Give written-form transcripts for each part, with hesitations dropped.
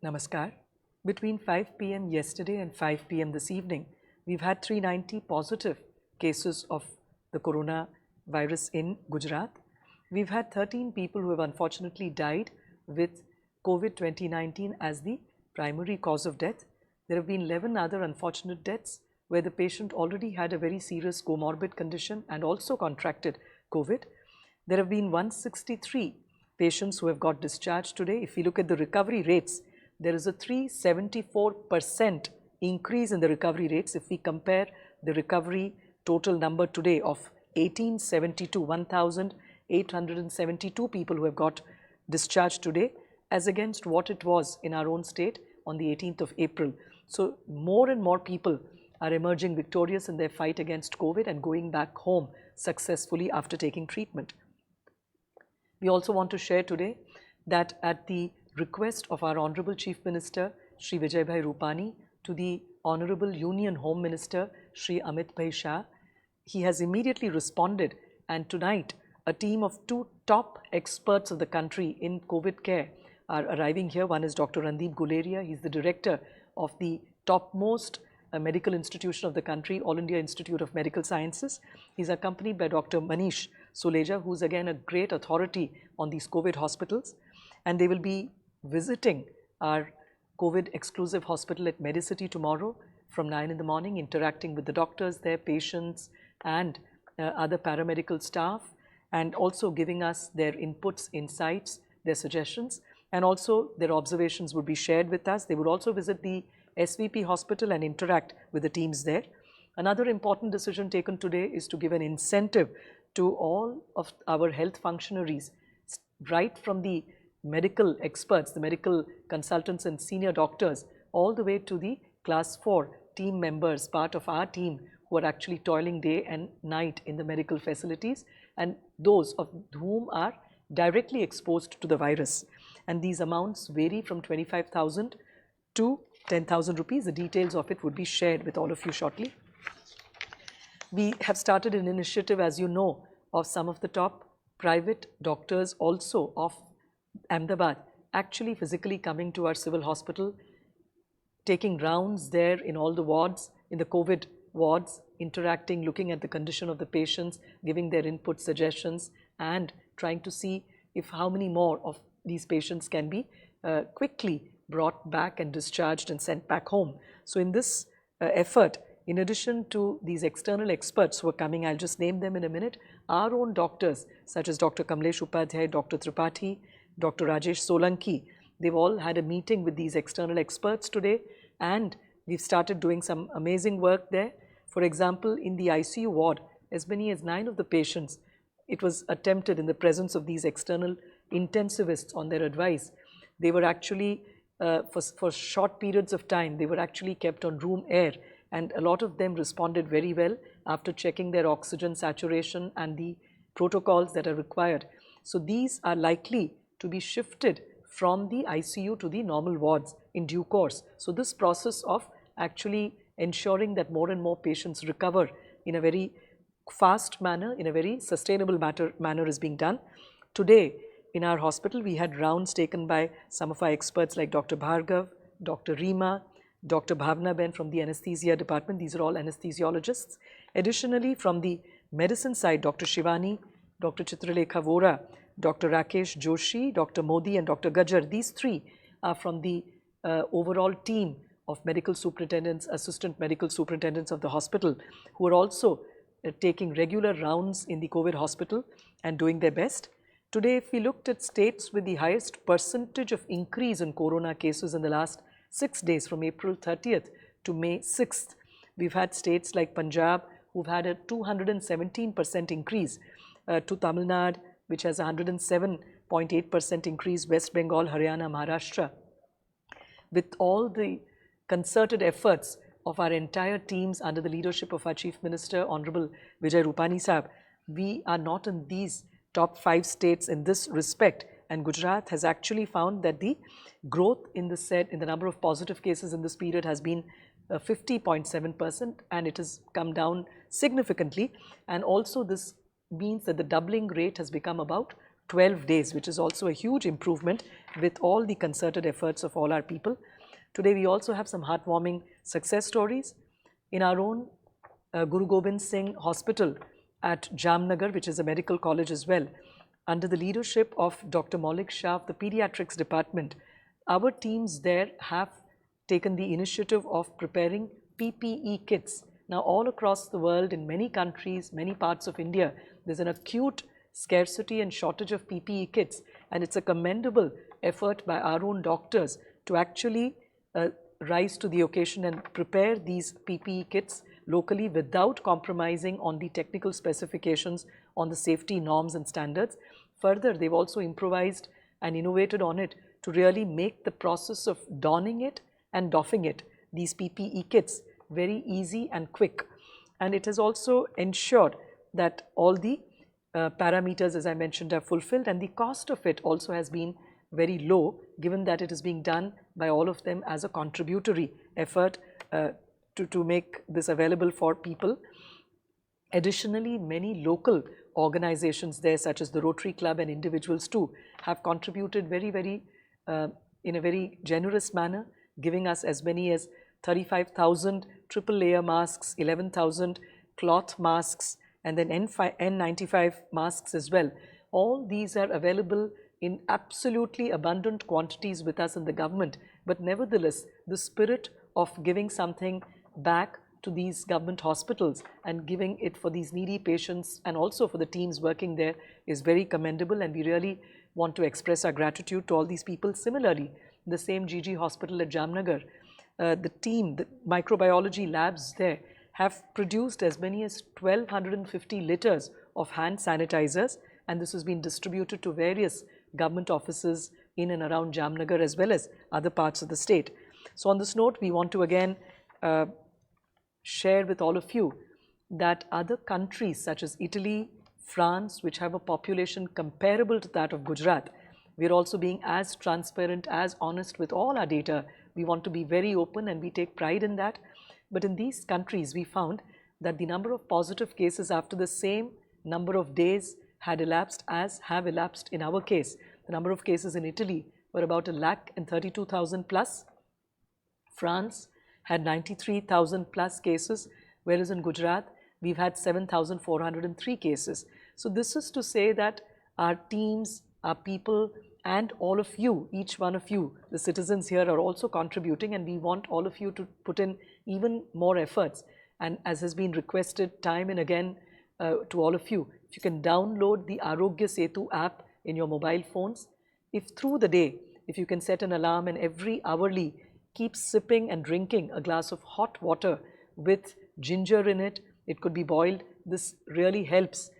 Namaskar. Between 5 p.m. yesterday and 5 p.m. this evening, we've had 390 positive cases of the coronavirus in Gujarat. We've had 13 people who have unfortunately died with COVID-2019 as the primary cause of death. There have been 11 other unfortunate deaths where the patient already had a very serious comorbid condition and also contracted COVID. There have been 163 patients who have got discharged today. If we look at the recovery rates, there is a 374% increase in the recovery rates if we compare the recovery total number today of 1,872 people who have got discharged today as against what it was in our own state on the 18th of April. So more and more people are emerging victorious in their fight against COVID and going back home successfully after taking treatment. We also want to share today that at the request of our Honorable Chief Minister, Shri Vijay Rupani, to the Honorable Union Home Minister, Shri Amit Bhai Shah, he has immediately responded, and tonight a team of 2 top experts of the country in COVID care are arriving here. One is Dr. Randeep Guleria. He's the director of the topmost medical institution of the country, All India Institute of Medical Sciences. He's accompanied by Dr. Manish Suleja, who's again a great authority on these COVID hospitals, and they will be visiting our COVID exclusive hospital at Medicity tomorrow from 9 in the morning, interacting with the doctors, their patients and other paramedical staff, and also giving us their inputs, insights, their suggestions, and also their observations would be shared with us. They would also visit the SVP hospital and interact with the teams there. Another important decision taken today is to give an incentive to all of our health functionaries, right from the medical experts, the medical consultants and senior doctors, all the way to the class 4 team members, part of our team who are actually toiling day and night in the medical facilities, and those of whom are directly exposed to the virus. And these amounts vary from 25,000 to 10,000 rupees. The details of it would be shared with all of you shortly. We have started an initiative, as you know, of some of the top private doctors also of Ahmedabad actually physically coming to our civil hospital, taking rounds there in all the wards, in the COVID wards, interacting, looking at the condition of the patients, giving their input, suggestions, and trying to see if how many more of these patients can be quickly brought back and discharged and sent back home. So in this effort, in addition to these external experts who are coming, I'll just name them in a minute, our own doctors such as Dr. Kamlesh Upadhyay, Dr. Tripathi, Dr. Rajesh Solanki, they've all had a meeting with these external experts today, and we've started doing some amazing work there. For example, in the ICU ward, as many as 9 of the patients, it was attempted in the presence of these external intensivists on their advice. They were actually, for short periods of time, they were actually kept on room air, and a lot of them responded very well after checking their oxygen saturation and the protocols that are required. So these are likely to be shifted from the ICU to the normal wards in due course. So this process of actually ensuring that more and more patients recover in a very fast manner, in a very sustainable manner is being done. Today in our hospital, we had rounds taken by some of our experts like Dr. Bhargav, Dr. Reema, Dr. Bhavna Ben from the anesthesia department. These are all anesthesiologists. Additionally, from the medicine side, Dr. Shivani, Dr. Chitralekha Vora, Dr. Rakesh Joshi, Dr. Modi and Dr. Gajjar. These 3 are from the overall team of medical superintendents, assistant medical superintendents of the hospital, who are also taking regular rounds in the COVID hospital and doing their best. Today, if we looked at states with the highest percentage of increase in corona cases in the last 6 days from April 30th to May 6th, we've had states like Punjab who've had a 217% increase, to Tamil Nadu, which has a 107.8% increase, West Bengal, Haryana, Maharashtra. With all the concerted efforts of our entire teams under the leadership of our Chief Minister, Honorable Vijay Rupani Sahab, we are not in these top 5 states in this respect, and Gujarat has actually found that the growth in the number of positive cases in this period has been 50.7%, and it has come down significantly, and also this means that the doubling rate has become about 12 days, which is also a huge improvement with all the concerted efforts of all our people. Today we also have some heartwarming success stories. In our own Guru Gobind Singh Hospital at Jamnagar, which is a medical college as well, under the leadership of Dr. Maulik Shah of the Pediatrics Department, our teams there have taken the initiative of preparing PPE kits. Now, all across the world, in many countries, many parts of India, there's an acute scarcity and shortage of PPE kits, and it's a commendable effort by our own doctors to actually rise to the occasion and prepare these PPE kits locally without compromising on the technical specifications, on the safety norms and standards. Further, they've also improvised and innovated on it to really make the process of donning it and doffing it, these PPE kits, very easy and quick. And it has also ensured that all the parameters, as I mentioned, are fulfilled, and the cost of it also has been very low, given that it is being done by all of them as a contributory effort to make this available for people. Additionally, many local organizations there, such as the Rotary Club and individuals too, have contributed in a very generous manner, giving us as many as 35,000 triple layer masks, 11,000 cloth masks, and then N95 masks as well. All these are available in absolutely abundant quantities with us in the government, but nevertheless, the spirit of giving something back to these government hospitals and giving it for these needy patients and also for the teams working there is very commendable, and we really want to express our gratitude to all these people. Similarly, the same GG hospital at Jamnagar, the team, the microbiology labs there have produced as many as 1,250 liters of hand sanitizers, and this has been distributed to various government offices in and around Jamnagar as well as other parts of the state. So on this note, we want to again share with all of you that other countries such as Italy, France, which have a population comparable to that of Gujarat, we are also being as transparent, as honest with all our data. We want to be very open and we take pride in that. But in these countries, we found that the number of positive cases after the same number of days had elapsed as have elapsed in our case. The number of cases in Italy were about 132,000 plus. France had 93,000 plus cases, whereas in Gujarat, we've had 7,403 cases. So this is to say that our teams, our people, and all of you, each one of you, the citizens here are also contributing, and we want all of you to put in even more efforts. And as has been requested time and again to all of you, if you can download the Arogya Setu app in your mobile phones, if through the day, if you can set an alarm and every hourly keep sipping and drinking a glass of hot water with ginger in it, it could be boiled. This really helps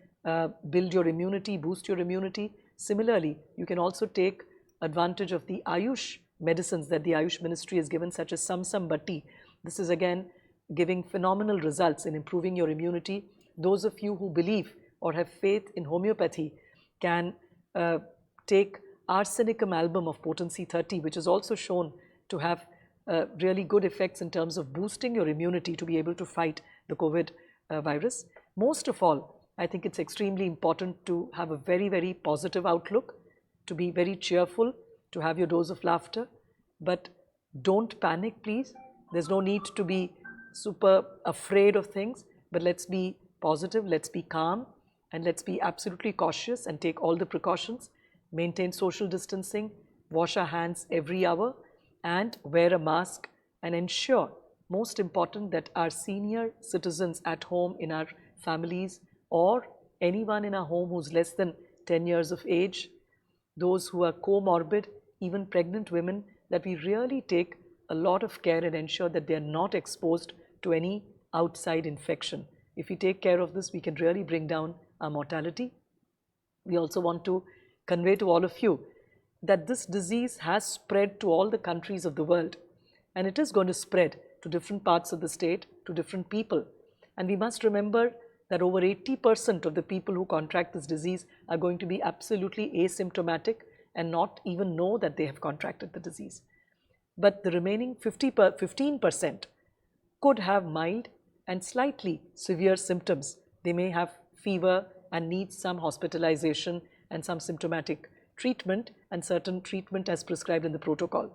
build your immunity, boost your immunity. Similarly, you can also take advantage of the Ayush medicines that the Ayush Ministry has given, such as Samsam Batti. This is again giving phenomenal results in improving your immunity. Those of you who believe or have faith in homeopathy can take Arsenicum album of potency 30, which is also shown to have really good effects in terms of boosting your immunity to be able to fight the COVID virus. Most of all, I think it's extremely important to have a very, very positive outlook, to be very cheerful, to have your dose of laughter, but don't panic, please. There's no need to be super afraid of things, but let's be positive, let's be calm, and let's be absolutely cautious and take all the precautions, maintain social distancing, wash our hands every hour, and wear a mask, and ensure, most important, that our senior citizens at home, in our families, or anyone in our home who's less than 10 years of age, those who are comorbid, even pregnant women, that we really take a lot of care and ensure that they are not exposed to any outside infection. If we take care of this, we can really bring down our mortality. We also want to convey to all of you that this disease has spread to all the countries of the world, and it is going to spread to different parts of the state, to different people. And we must remember that over 80% of the people who contract this disease are going to be absolutely asymptomatic and not even know that they have contracted the disease. But the remaining 15% could have mild and slightly severe symptoms. They may have fever and need some hospitalization and some symptomatic treatment and certain treatment as prescribed in the protocol.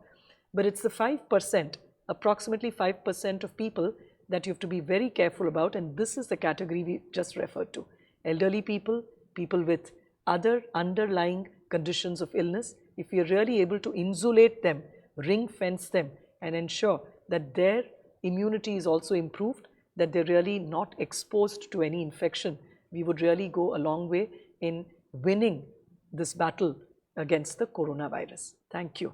But it's the 5%, approximately 5% of people that you have to be very careful about, and this is the category we just referred to. Elderly people, people with other underlying conditions of illness. If we are really able to insulate them, ring fence them, and ensure that their immunity is also improved, that they're really not exposed to any infection, we would really go a long way in winning this battle against the coronavirus. Thank you.